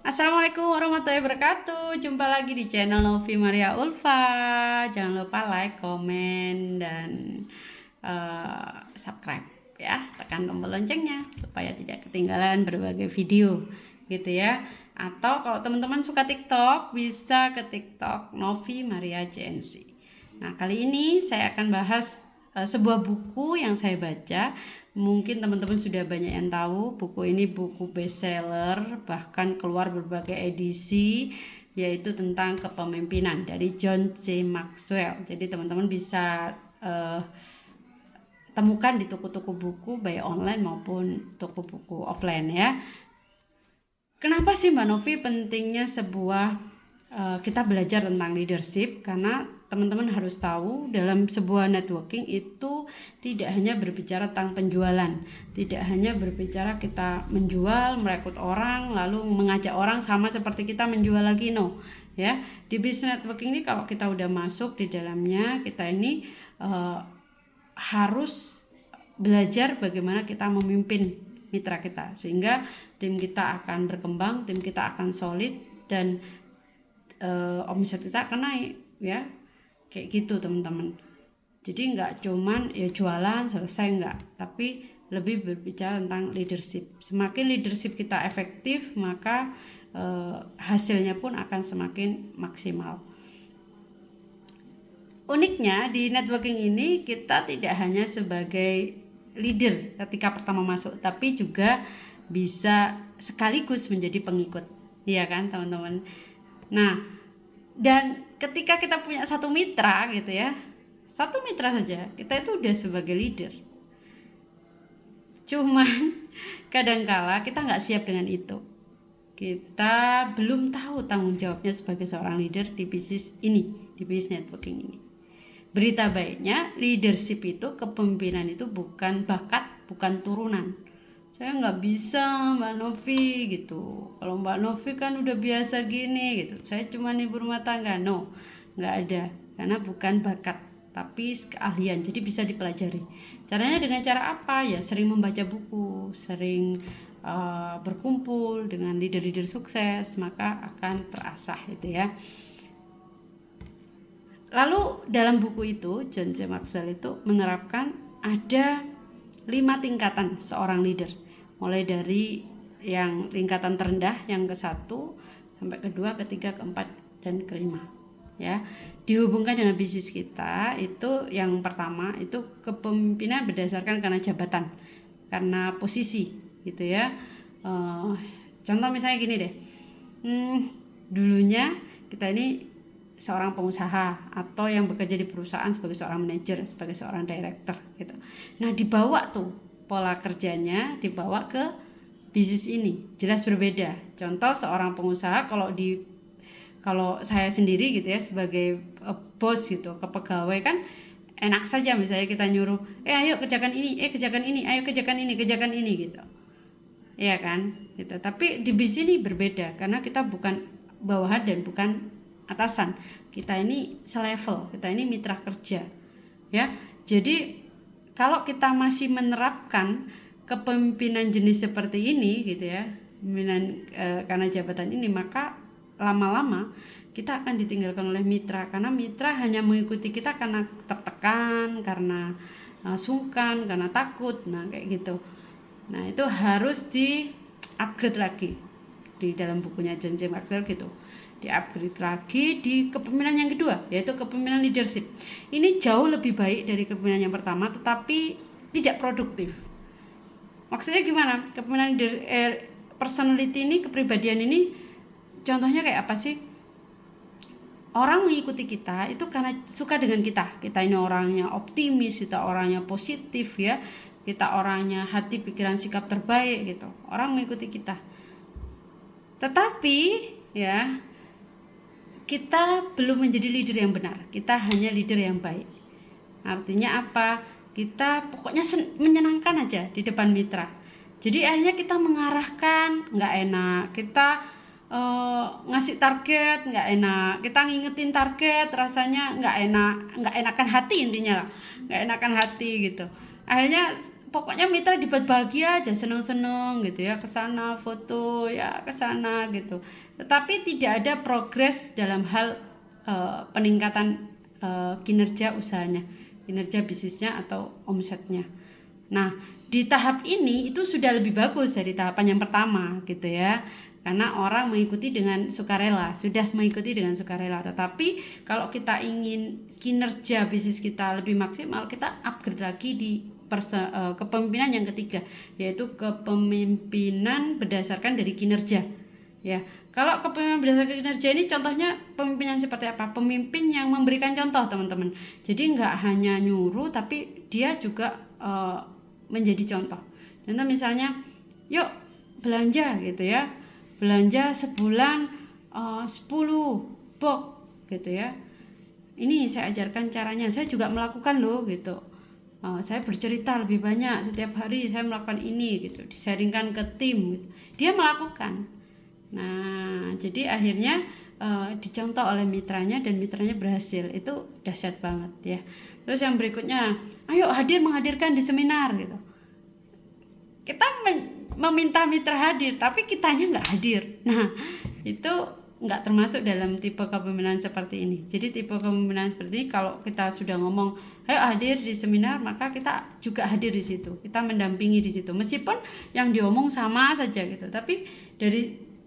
Assalamualaikum warahmatullahi wabarakatuh. Jumpa lagi di channel Novi Maria Ulfa. Jangan lupa like, komen, dan subscribe ya. Tekan tombol loncengnya supaya tidak ketinggalan berbagai video gitu ya. Atau kalau teman-teman suka TikTok, bisa ke TikTok Novi Maria JNC. Nah, kali ini saya akan bahas sebuah buku yang saya baca. Mungkin teman-teman sudah banyak yang tahu, buku ini buku bestseller, bahkan keluar berbagai edisi, yaitu tentang kepemimpinan dari John C. Maxwell. Jadi teman-teman bisa temukan di toko-toko buku baik online maupun toko buku offline ya. Kenapa sih Mbak Novi pentingnya kita belajar tentang leadership? Karena teman-teman harus tahu dalam sebuah networking itu tidak hanya berbicara tentang penjualan, tidak hanya berbicara kita menjual, merekrut orang, lalu mengajak orang sama seperti kita menjual lagi, no. Ya, di business networking ini kalau kita udah masuk di dalamnya, kita ini harus belajar bagaimana kita memimpin mitra kita sehingga tim kita akan berkembang, tim kita akan solid, dan omset kita akan naik ya, kayak gitu teman-teman. Jadi nggak cuman ya jualan selesai, nggak, tapi lebih berbicara tentang leadership. Semakin leadership kita efektif, maka hasilnya pun akan semakin maksimal. Uniknya di networking ini kita tidak hanya sebagai leader ketika pertama masuk, tapi juga bisa sekaligus menjadi pengikut, iya kan teman-teman. Nah, dan ketika kita punya satu mitra gitu ya, satu mitra saja, kita itu udah sebagai leader. Cuman kadangkala kita nggak siap dengan itu. Kita belum tahu tanggung jawabnya sebagai seorang leader di bisnis ini, di bisnis networking ini. Berita baiknya, leadership itu, kepemimpinan itu bukan bakat, bukan turunan. Saya nggak bisa Mbak Novi gitu, kalau Mbak Novi kan udah biasa gini gitu, saya cuma ibu rumah tangga. No, nggak ada, karena bukan bakat tapi keahlian, jadi bisa dipelajari. Caranya dengan cara apa ya? Sering membaca buku, sering berkumpul dengan leader-leader sukses, maka akan terasah itu ya. Lalu dalam buku itu John C. Maxwell itu menerapkan ada 5 tingkatan seorang leader, mulai dari yang tingkatan terendah yang ke-1 sampai kedua, ketiga, keempat, dan kelima ya. Dihubungkan dengan bisnis kita, itu yang pertama itu kepemimpinan berdasarkan karena jabatan, karena posisi gitu ya. Contoh misalnya gini deh, dulunya kita ini seorang pengusaha atau yang bekerja di perusahaan sebagai seorang manajer, sebagai seorang director gitu. Nah, dibawa tuh pola kerjanya, dibawa ke bisnis ini, jelas berbeda. Contoh seorang pengusaha, kalau saya sendiri gitu ya sebagai bos gitu, ke pegawai kan enak saja, misalnya kita nyuruh, ayo kerjakan ini, kerjakan ini, ayo kerjakan ini gitu. Iya kan? Gitu. Tapi di bisnis ini berbeda karena kita bukan bawahan dan bukan atasan. Kita ini selevel, kita ini mitra kerja. Ya. Jadi kalau kita masih menerapkan kepemimpinan jenis seperti ini gitu ya, pemimpinan karena jabatan ini, maka lama-lama kita akan ditinggalkan oleh mitra, karena mitra hanya mengikuti kita karena tertekan, karena sungkan, karena takut. Nah, kayak gitu. Nah, itu harus di-upgrade lagi di dalam bukunya John C. Maxwell gitu. Di-upgrade lagi di kepemimpinan yang kedua, yaitu kepemimpinan leadership. Ini jauh lebih baik dari kepemimpinan yang pertama, tetapi tidak produktif. Maksudnya gimana? Kepemimpinan personality ini, kepribadian ini, contohnya kayak apa sih? Orang mengikuti kita itu karena suka dengan kita. Kita ini orangnya optimis, kita orangnya positif ya. Kita orangnya hati, pikiran, sikap terbaik gitu. Orang mengikuti kita. Tetapi ya, kita belum menjadi leader yang benar. Kita hanya leader yang baik. Artinya apa? Kita pokoknya menyenangkan aja di depan mitra. Jadi akhirnya kita mengarahkan, nggak enak. Kita ngasih target, nggak enak. Kita ngingetin target, rasanya nggak enak, nggak enakan hati intinya lah. Nggak enakan hati gitu. Akhirnya pokoknya mitra dibuat bahagia aja, seneng-seneng gitu ya, kesana foto ya kesana gitu, tetapi tidak ada progres dalam hal peningkatan kinerja usahanya, kinerja bisnisnya atau omsetnya. Nah, di tahap ini itu sudah lebih bagus dari tahapan yang pertama gitu ya. Karena orang mengikuti dengan sukarela, sudah mengikuti dengan sukarela. Tetapi kalau kita ingin kinerja bisnis kita lebih maksimal, kita upgrade lagi di kepemimpinan yang ketiga, yaitu kepemimpinan berdasarkan dari kinerja. Ya, kalau kepemimpinan berdasarkan kinerja ini contohnya pemimpinan seperti apa? Pemimpin yang memberikan contoh, teman-teman. Jadi nggak hanya nyuruh, tapi dia juga menjadi contoh. Contoh misalnya, yuk belanja gitu ya, belanja sebulan 10 box gitu ya. Ini saya ajarkan caranya, saya juga melakukan loh gitu. Saya bercerita lebih banyak setiap hari, saya melakukan ini gitu, disaringkan ke tim gitu. Dia melakukan. Nah, jadi akhirnya dicontoh oleh mitranya dan mitranya berhasil. Itu dahsyat banget ya. Terus yang berikutnya, ayo menghadirkan di seminar gitu. Kita meminta mitra hadir, tapi kitanya nggak hadir. Nah, itu nggak termasuk dalam tipe kepemimpinan seperti ini. Jadi tipe kepemimpinan seperti ini, kalau kita sudah ngomong, ayo hadir di seminar, maka kita juga hadir di situ. Kita mendampingi di situ. Meskipun yang diomong sama saja gitu, tapi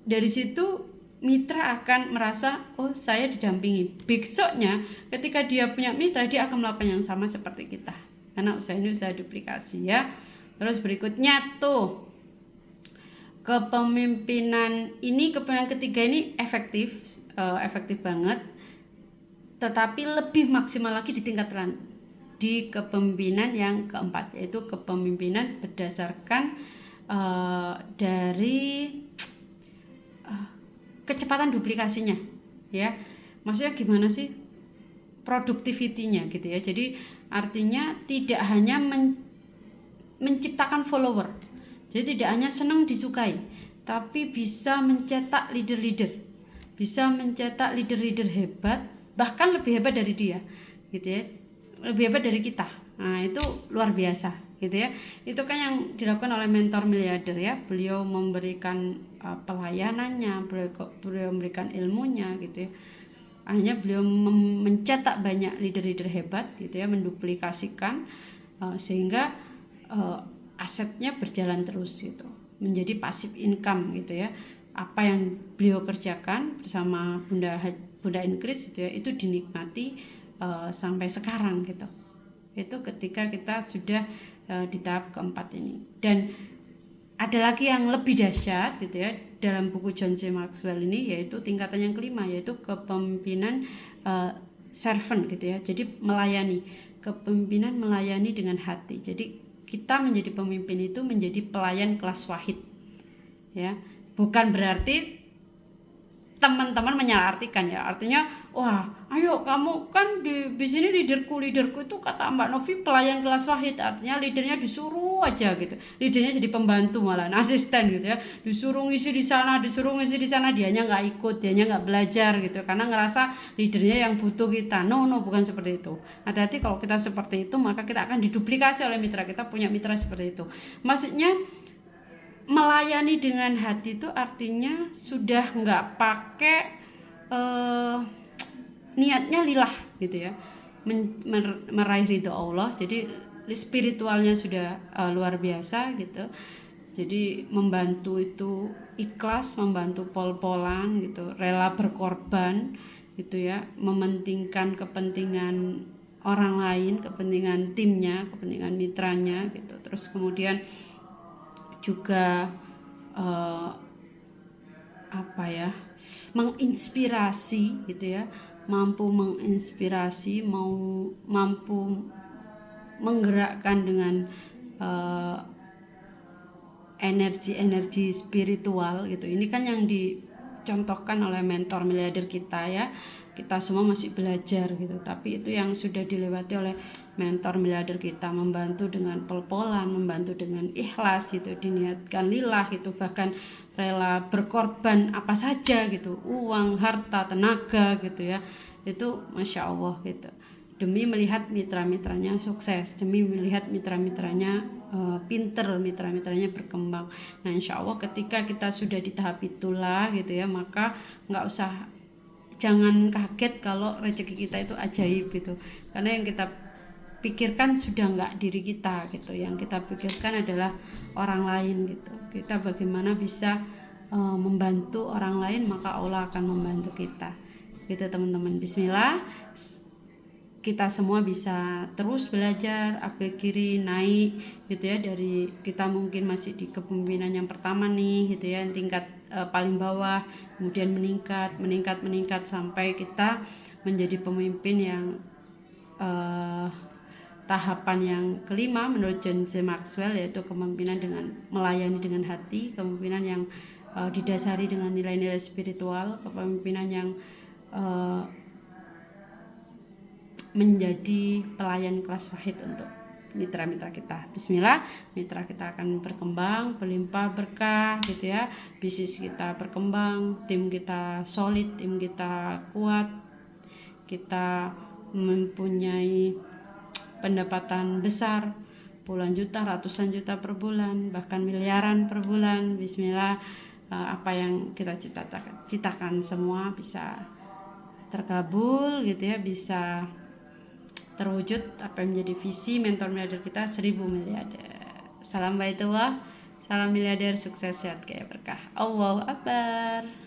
dari situ mitra akan merasa, oh saya didampingi. Besoknya ketika dia punya mitra, dia akan melakukan yang sama seperti kita. Karena usaha ini usaha duplikasi ya. Terus berikutnya tuh, kepemimpinan ketiga ini efektif banget, tetapi lebih maksimal lagi ditingkatkan di kepemimpinan yang keempat, yaitu kepemimpinan berdasarkan dari kecepatan duplikasinya ya. Maksudnya gimana sih? Productivity-nya gitu ya. Jadi artinya tidak hanya menciptakan follower, jadi tidak hanya senang disukai, tapi bisa mencetak leader-leader, bisa mencetak leader-leader hebat, bahkan lebih hebat dari dia gitu ya, lebih hebat dari kita. Nah, itu luar biasa gitu ya. Itu kan yang dilakukan oleh mentor miliarder ya. Beliau memberikan pelayanannya, beliau memberikan ilmunya gitu ya. Akhirnya beliau mencetak banyak leader-leader hebat gitu ya, menduplikasikan sehingga asetnya berjalan terus gitu, menjadi passive income gitu ya. Apa yang beliau kerjakan bersama Bunda Ingrid gitu ya, itu dinikmati sampai sekarang gitu. Itu ketika kita sudah di tahap keempat ini. Dan ada lagi yang lebih dahsyat gitu ya dalam buku John C. Maxwell ini, yaitu tingkatan yang kelima, yaitu kepemimpinan servant gitu ya. Jadi melayani, kepemimpinan melayani dengan hati. Jadi kita menjadi pemimpin itu menjadi pelayan kelas wahid ya. Bukan berarti teman-teman menyalahartikan ya, artinya wah ayo kamu kan di sini leaderku itu kata Mbak Novi pelayan kelas wahid, artinya leadernya disuruh aja gitu, leadernya jadi pembantu malah asisten gitu ya, disuruh ngisi di sana, dianya nggak ikut, dianya nggak belajar gitu karena ngerasa leadernya yang butuh kita. No, bukan seperti itu. Hati-hati kalau kita seperti itu, maka kita akan diduplikasi oleh mitra kita. Punya mitra seperti itu, maksudnya melayani dengan hati itu artinya sudah nggak pakai niatnya lillah gitu ya, meraih ridho Allah. Jadi spiritualnya sudah luar biasa gitu. Jadi membantu itu ikhlas, membantu pol-polan gitu, rela berkorban gitu ya, mementingkan kepentingan orang lain, kepentingan timnya, kepentingan mitranya gitu. Terus kemudian juga menginspirasi gitu ya, mampu menginspirasi, mampu menggerakkan dengan energi spiritual gitu. Ini kan yang dicontohkan oleh mentor miliarder kita ya. Kita semua masih belajar gitu, tapi itu yang sudah dilewati oleh mentor miliarder kita, membantu dengan pol-polan, membantu dengan ikhlas gitu, diniatkan lillah gitu, bahkan rela berkorban apa saja gitu, uang, harta, tenaga gitu ya. Itu Masya Allah gitu, demi melihat mitra-mitranya sukses, demi melihat mitra-mitranya pinter, mitra-mitranya berkembang. Nah insya Allah ketika kita sudah di tahap itulah gitu ya, maka jangan kaget kalau rezeki kita itu ajaib gitu, karena yang kita pikirkan sudah nggak diri kita gitu, yang kita pikirkan adalah orang lain gitu. Kita bagaimana bisa membantu orang lain, maka Allah akan membantu kita gitu teman-teman. Bismillah, kita semua bisa terus belajar, upgrade kiri, naik gitu ya, dari kita mungkin masih di kepemimpinan yang pertama nih gitu ya, tingkat paling bawah, kemudian meningkat sampai kita menjadi pemimpin yang tahapan yang kelima menurut John C. Maxwell, yaitu kepemimpinan dengan melayani dengan hati, kepemimpinan yang didasari dengan nilai-nilai spiritual, kepemimpinan yang menjadi pelayan kelas wahid untuk mitra-mitra kita. Bismillah, mitra kita akan berkembang, berlimpah berkah gitu ya. Bisnis kita berkembang, tim kita solid, tim kita kuat, kita mempunyai pendapatan besar, puluhan juta, ratusan juta per bulan, bahkan miliaran per bulan. Bismillah, apa yang kita citakan semua bisa terkabul gitu ya, bisa terwujud apa yang menjadi visi mentor miliarder kita, 1000 miliarder. Salam baitullah, salam miliarder, sukses, sehat, kaya, berkah. Allahu Akbar.